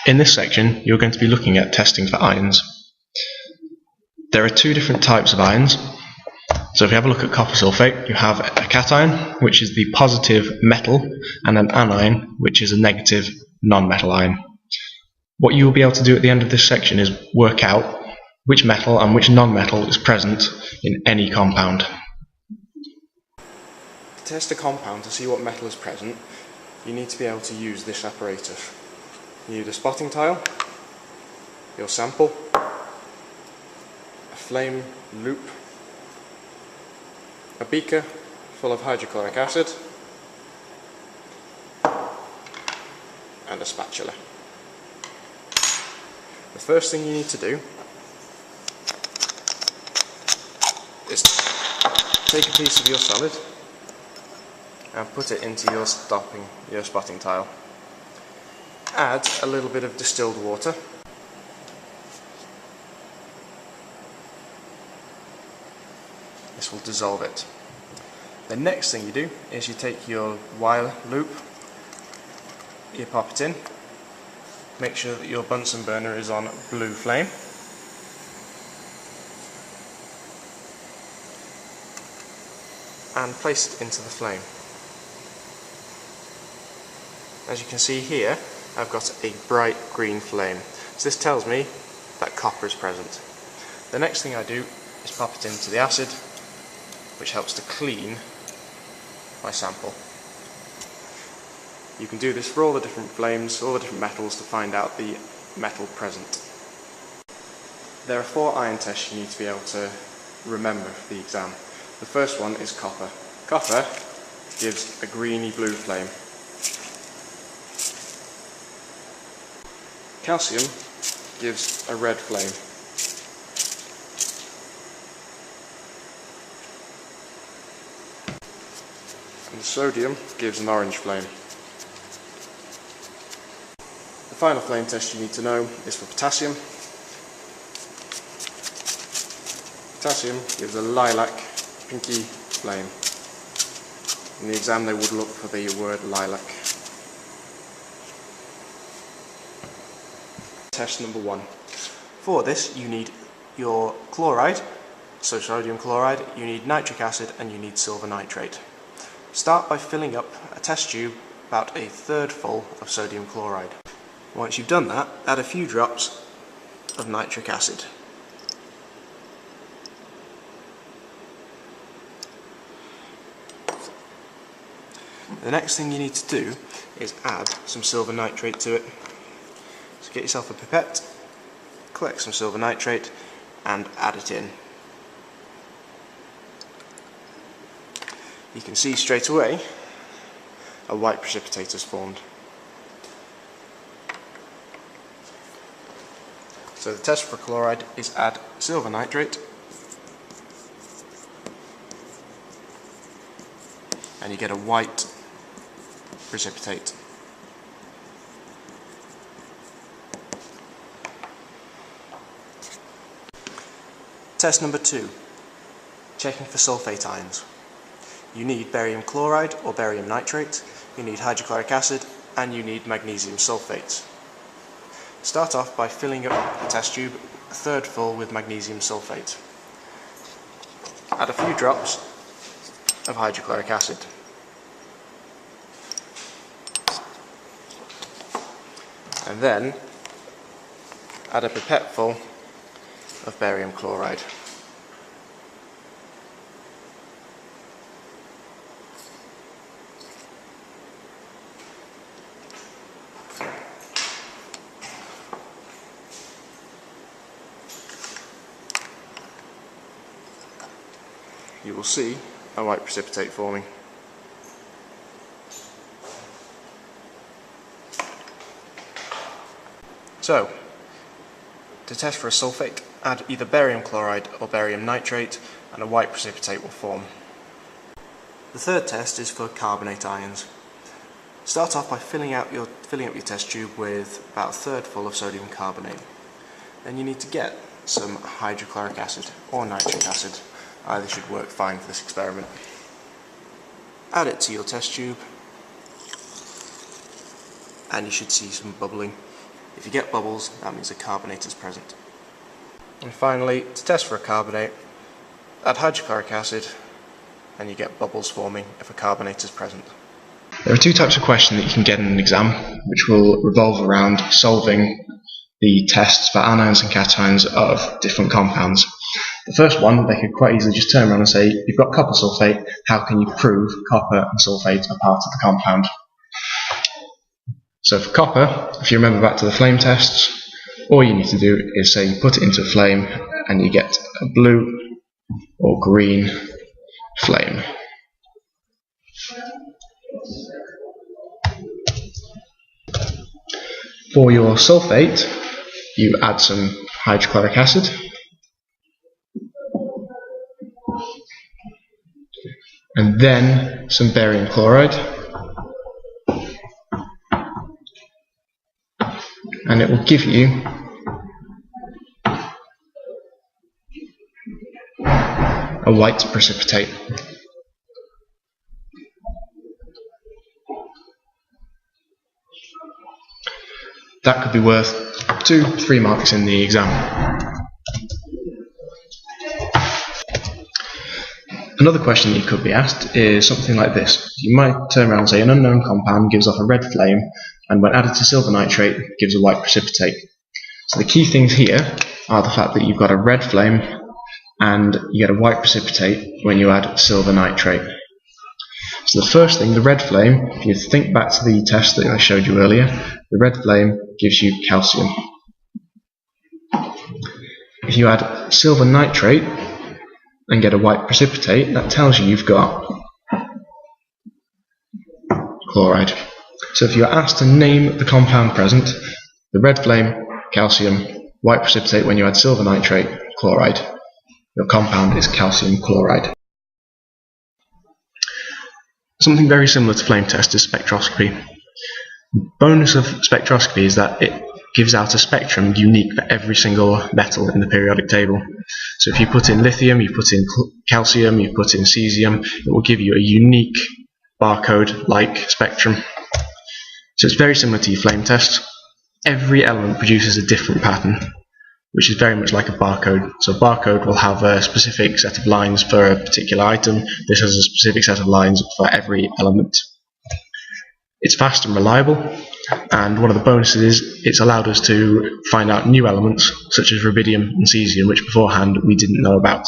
In this section, you're going to be looking at testing for ions. There are two different types of ions. So if you have a look at copper sulphate, you have a cation, which is the positive metal, and an anion, which is a negative non-metal ion. What you will be able to do at the end of this section is work out which metal and which non-metal is present in any compound. To test a compound to see what metal is present, you need to be able to use this apparatus. You need a spotting tile, your sample, a flame loop, a beaker full of hydrochloric acid, and a spatula. The first thing you need to do is take a piece of your solid and put it into your spotting tile. Add a little bit of distilled water. This will dissolve it. The next thing you do is you take your wire loop, you pop it in, make sure that your Bunsen burner is on blue flame, and place it into the flame. As you can see here, I've got a bright green flame. So this tells me that copper is present. The next thing I do is pop it into the acid, which helps to clean my sample. You can do this for all the different flames, all the different metals, to find out the metal present. There are 4 ion tests you need to be able to remember for the exam. The first one is copper. Copper gives a greeny blue flame. Calcium gives a red flame. And sodium gives an orange flame. The final flame test you need to know is for potassium. Potassium gives a lilac, pinky flame. In the exam they would look for the word lilac. Test number 1. For this you need your chloride, so sodium chloride, you need nitric acid, and you need silver nitrate. Start by filling up a test tube about 1/3 full of sodium chloride. Once you've done that, add a few drops of nitric acid. The next thing you need to do is add some silver nitrate to it. So get yourself a pipette, collect some silver nitrate and add it in. You can see straight away a white precipitate has formed. So the test for chloride is add silver nitrate and you get a white precipitate. Test number 2, checking for sulphate ions. You need barium chloride or barium nitrate, you need hydrochloric acid, and you need magnesium sulphate. Start off by filling up a test tube 1/3 full with magnesium sulphate. Add a few drops of hydrochloric acid. And then add a pipette full of barium chloride. You will see a white precipitate forming. So, to test for a sulphate, add either barium chloride or barium nitrate and a white precipitate will form. The third test is for carbonate ions. Start off by filling up your test tube with about 1/3 full of sodium carbonate. Then you need to get some hydrochloric acid or nitric acid. Either should work fine for this experiment. Add it to your test tube and you should see some bubbling. If you get bubbles, that means a carbonate is present. And finally, to test for a carbonate, add hydrochloric acid and you get bubbles forming if a carbonate is present. There are two types of questions that you can get in an exam, which will revolve around solving the tests for anions and cations of different compounds. The first one, they could quite easily just turn around and say, you've got copper sulphate, how can you prove copper and sulphate are part of the compound? So for copper, if you remember back to the flame tests, all you need to do is say you put it into a flame and you get a blue or green flame. For your sulphate, you add some hydrochloric acid and then some barium chloride, and it will give you a white precipitate. That could be worth 2-3 marks in the exam. Another question that you could be asked is something like this. You might turn around and say an unknown compound gives off a red flame and when added to silver nitrate gives a white precipitate. So the key things here are the fact that you've got a red flame and you get a white precipitate when you add silver nitrate. So the first thing, the red flame, if you think back to the test that I showed you earlier, the red flame gives you calcium. If you add silver nitrate and get a white precipitate, that tells you you've got chloride. So if you're asked to name the compound present, the red flame, calcium, white precipitate when you add silver nitrate, chloride, your compound is calcium chloride. Something very similar to flame test is spectroscopy. The bonus of spectroscopy is that it gives out a spectrum unique for every single metal in the periodic table. So if you put in lithium, you put in calcium, you put in cesium, it will give you a unique barcode-like spectrum. So it's very similar to your flame test. Every element produces a different pattern, which is very much like a barcode. So a barcode will have a specific set of lines for a particular item. This has a specific set of lines for every element. It's fast and reliable, and one of the bonuses is it's allowed us to find out new elements such as rubidium and cesium, which beforehand we didn't know about.